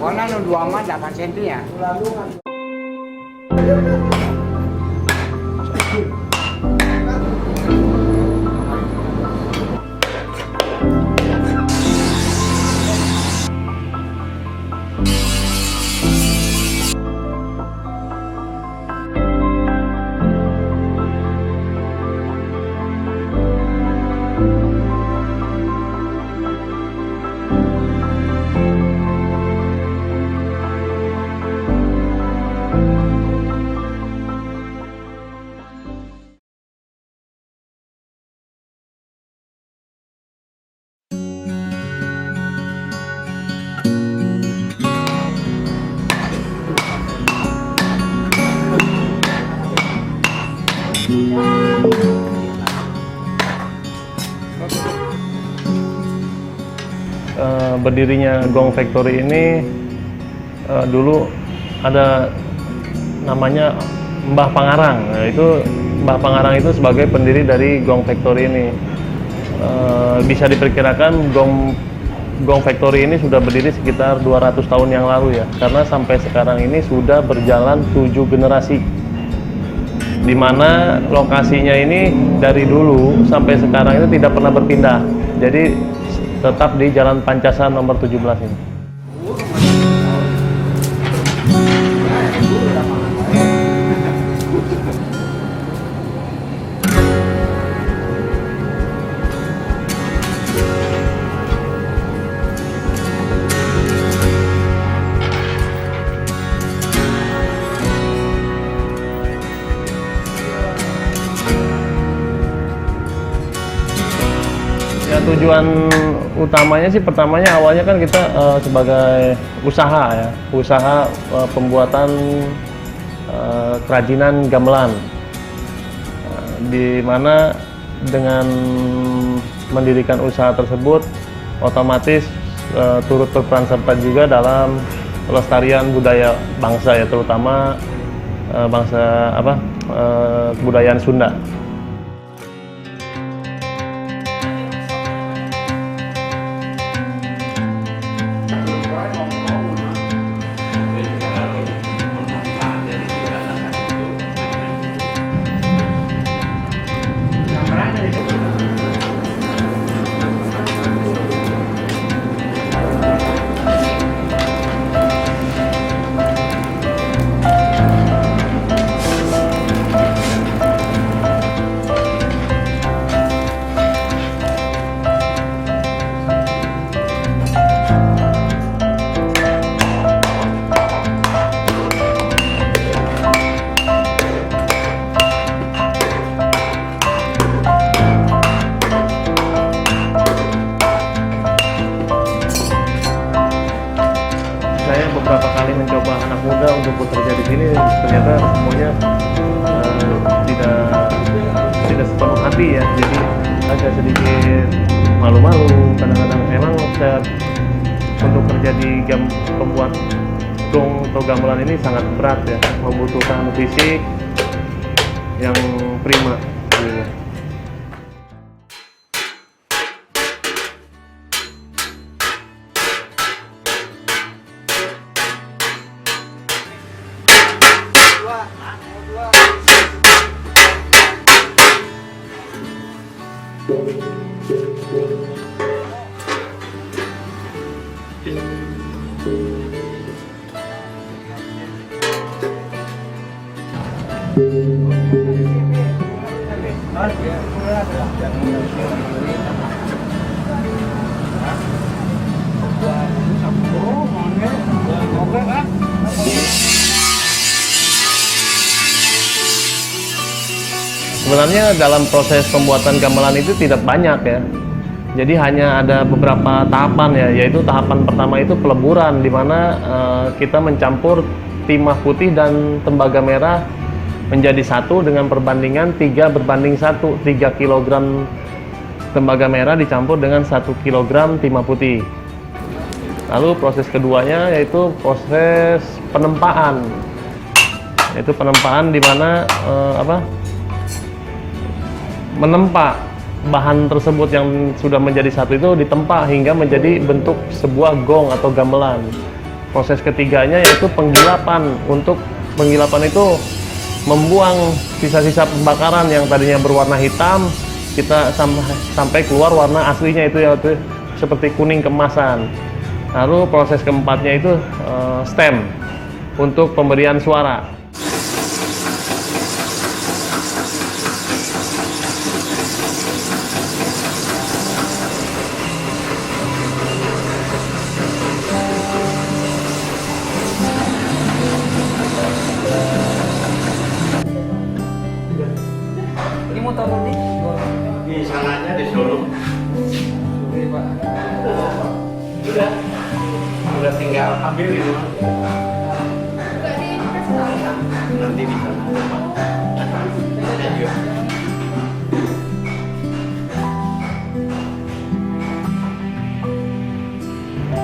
Karena nu 2 mah 8 cm ya. Berdirinya Gong Factory ini dulu ada namanya Mbah Pangarang. Nah, itu Mbah Pangarang itu sebagai pendiri dari Gong Factory ini. Bisa diperkirakan Gong Factory ini sudah berdiri sekitar 200 tahun yang lalu ya, karena sampai sekarang ini sudah berjalan 7 generasi. Di mana lokasinya ini dari dulu sampai sekarang itu tidak pernah berpindah. Jadi tetap di Jalan Pancasar nomor 17 ini. Ya, tujuan utamanya sih pertamanya awalnya kan kita sebagai usaha pembuatan kerajinan gamelan, di mana dengan mendirikan usaha tersebut otomatis turut berperan serta juga dalam pelestarian budaya bangsa ya, terutama kebudayaan Sunda. Beberapa kali mencoba anak muda untuk bekerja di sini, ternyata semuanya tidak sepenuh hati ya, jadi agak sedikit malu-malu kadang-kadang. Emang saya untuk kerja di pembuat gong atau gamelan ini sangat berat ya, membutuhkan fisik yang prima gitu. Sebenarnya dalam proses pembuatan gamelan itu tidak banyak ya. Jadi hanya ada beberapa tahapan ya, yaitu tahapan pertama itu peleburan, di mana kita mencampur timah putih dan tembaga merah menjadi satu dengan perbandingan 3:1. 3 kg tembaga merah dicampur dengan 1 kg timah putih. Lalu proses keduanya yaitu proses penempaan. Yaitu penempaan di mana menempa bahan tersebut yang sudah menjadi satu itu ditempa hingga menjadi bentuk sebuah gong atau gamelan. Proses ketiganya yaitu penggilapan. Untuk penggilapan itu membuang sisa-sisa pembakaran yang tadinya berwarna hitam, kita sampai keluar warna aslinya itu yaitu seperti kuning keemasan. Lalu proses keempatnya itu stem untuk pemberian suara. Ini motor ini? Di sananya di showroom. Udah tinggal ambil itu. Nanti di sana.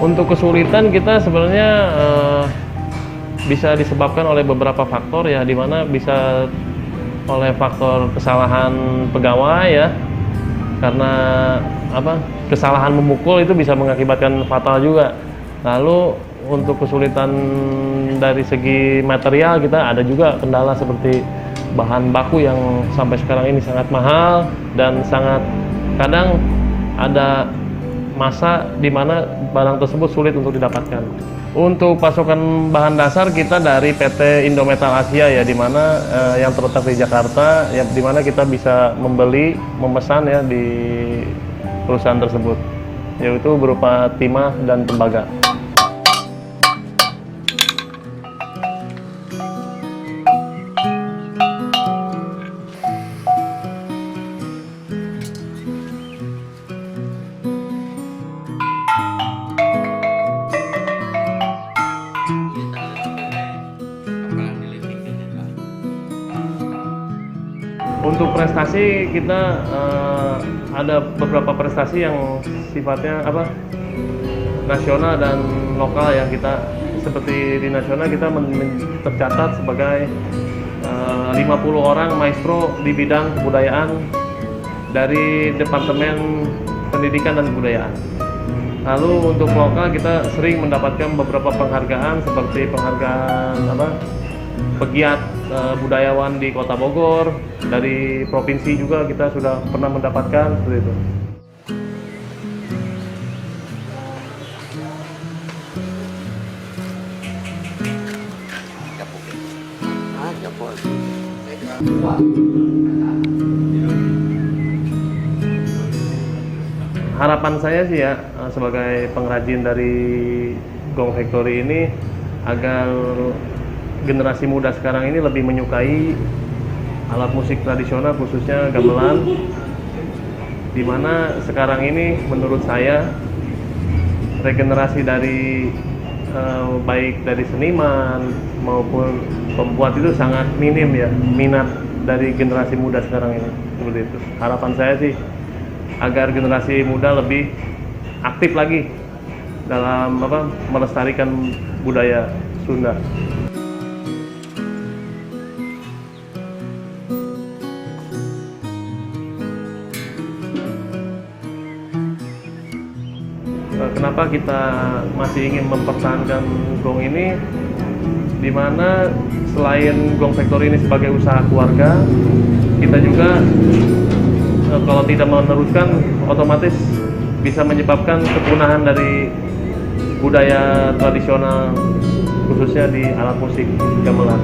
Untuk kesulitan kita sebenarnya bisa disebabkan oleh beberapa faktor ya, dimana bisa oleh faktor kesalahan pegawai ya, karena kesalahan memukul itu bisa mengakibatkan fatal juga. Lalu untuk kesulitan dari segi material kita ada juga kendala seperti bahan baku yang sampai sekarang ini sangat mahal dan sangat kadang ada masa di mana barang tersebut sulit untuk didapatkan. Untuk pasokan bahan dasar kita dari PT Indometal Asia ya, di mana yang terletak di Jakarta, ya, di mana kita bisa memesan ya di perusahaan tersebut, yaitu berupa timah dan tembaga. Untuk prestasi kita ada beberapa prestasi yang sifatnya nasional dan lokal ya. Kita seperti di nasional kita tercatat sebagai 50 orang maestro di bidang kebudayaan dari Departemen Pendidikan dan Kebudayaan. Lalu untuk lokal kita sering mendapatkan beberapa penghargaan seperti penghargaan pegiat budayawan di Kota Bogor. Dari provinsi juga kita sudah pernah mendapatkan seperti itu. Harapan saya sih ya, sebagai pengrajin dari Gong Factory ini, agar generasi muda sekarang ini lebih menyukai alat musik tradisional, khususnya gamelan, dimana sekarang ini menurut saya regenerasi dari baik dari seniman maupun pembuat itu sangat minim ya, minat dari generasi muda sekarang ini, seperti itu. Harapan saya sih agar generasi muda lebih aktif lagi dalam melestarikan budaya Sunda. Kenapa kita masih ingin mempertahankan Gong ini, di mana selain Gong Factory ini sebagai usaha keluarga, kita juga kalau tidak meneruskan otomatis bisa menyebabkan kepunahan dari budaya tradisional, khususnya di alat musik gamelan.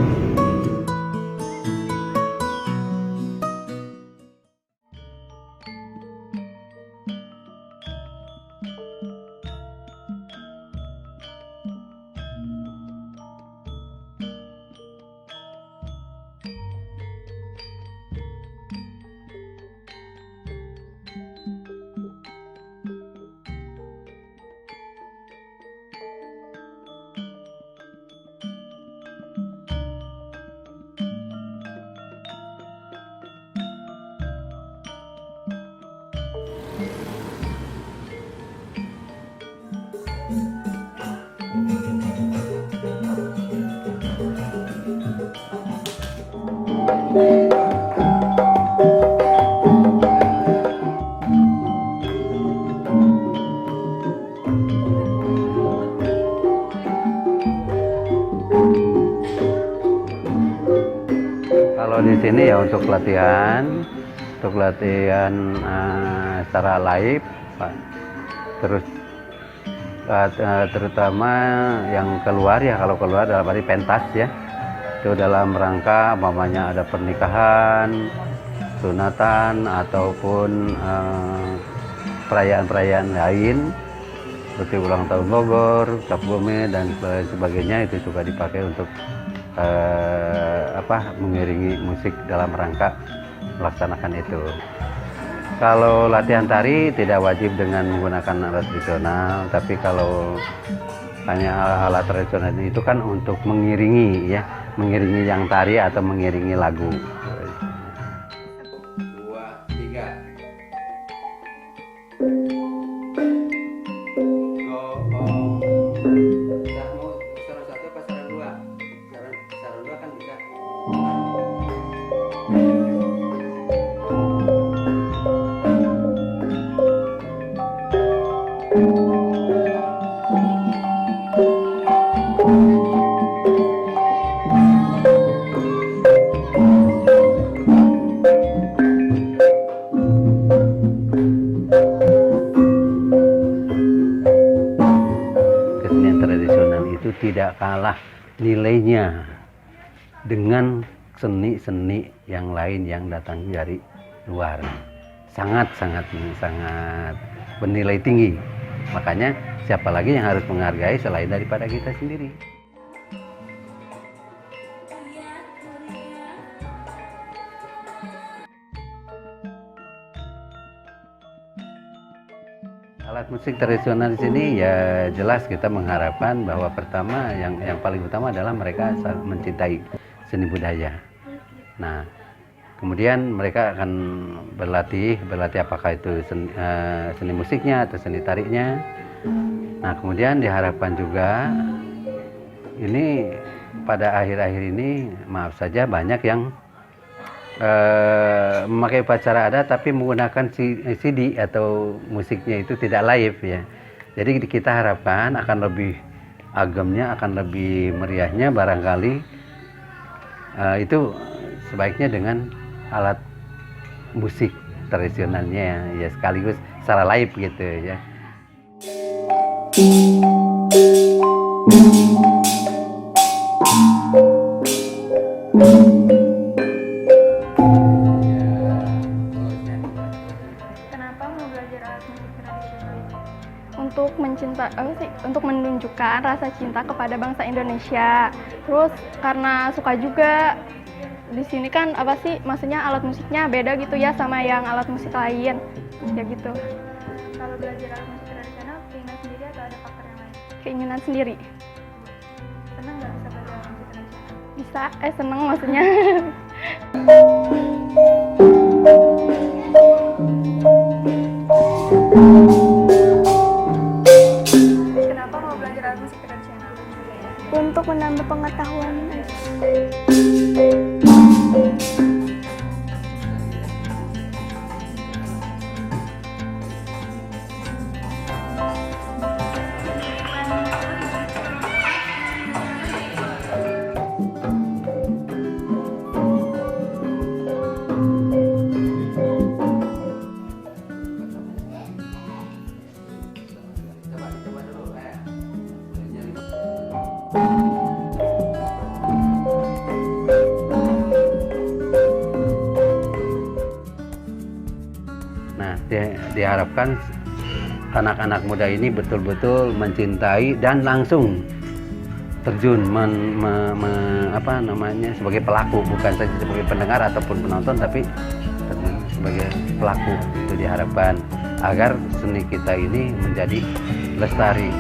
sini ya untuk latihan secara live, Pak. Terus terutama yang keluar ya, kalau keluar dalam arti pentas ya, itu dalam rangka umpamanya ada pernikahan, sunatan ataupun perayaan-perayaan lain seperti ulang tahun Bogor, Cap Gome dan sebagainya, itu juga dipakai untuk mengiringi musik dalam rangka melaksanakan itu. Kalau latihan tari tidak wajib dengan menggunakan alat tradisional, tapi kalau hanya alat tradisional itu kan untuk mengiringi ya, mengiringi yang tari atau mengiringi lagu. 2, 3. Kesenian tradisional itu tidak kalah nilainya dengan seni-seni yang lain yang datang dari luar. Sangat bernilai tinggi. Makanya siapa lagi yang harus menghargai selain daripada kita sendiri. Alat musik tradisional di sini ya jelas kita mengharapkan bahwa pertama yang paling utama adalah mereka mencintai seni budaya. Nah, kemudian mereka akan berlatih apakah itu seni musiknya atau seni tariknya. Nah, kemudian diharapkan juga ini pada akhir-akhir ini maaf saja banyak yang memakai upacara adat tapi menggunakan CD atau musiknya itu tidak live ya. Jadi kita harapkan akan lebih agemnya, akan lebih meriahnya barangkali itu sebaiknya dengan alat musik tradisionalnya ya sekaligus secara live gitu ya. Kenapa mau belajar alat musik tradisional ini? Untuk menunjukkan rasa cinta kepada bangsa Indonesia. Terus karena suka juga. Di sini kan maksudnya alat musiknya beda gitu ya sama yang alat musik lain. Ya gitu. Kalau belajar alat musik tradisional, keinginan sendiri atau ada faktor yang lain? Keinginan sendiri. Senang nggak bisa belajar alat musik tradisional? Bisa, seneng maksudnya. Kenapa mau belajar alat musik tradisional? Untuk menambah pengetahuan. Nah, diharapkan anak-anak muda ini betul-betul mencintai dan langsung terjun sebagai pelaku, bukan saja sebagai pendengar ataupun penonton, tapi sebagai pelaku. Itu diharapkan agar seni kita ini menjadi lestari,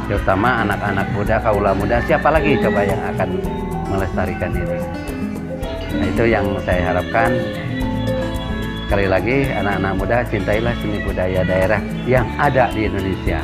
terutama anak-anak muda, kaula muda. Siapa lagi coba yang akan melestarikan ini? Nah, itu yang saya harapkan. Sekali lagi, anak-anak muda, cintailah seni budaya daerah yang ada di Indonesia.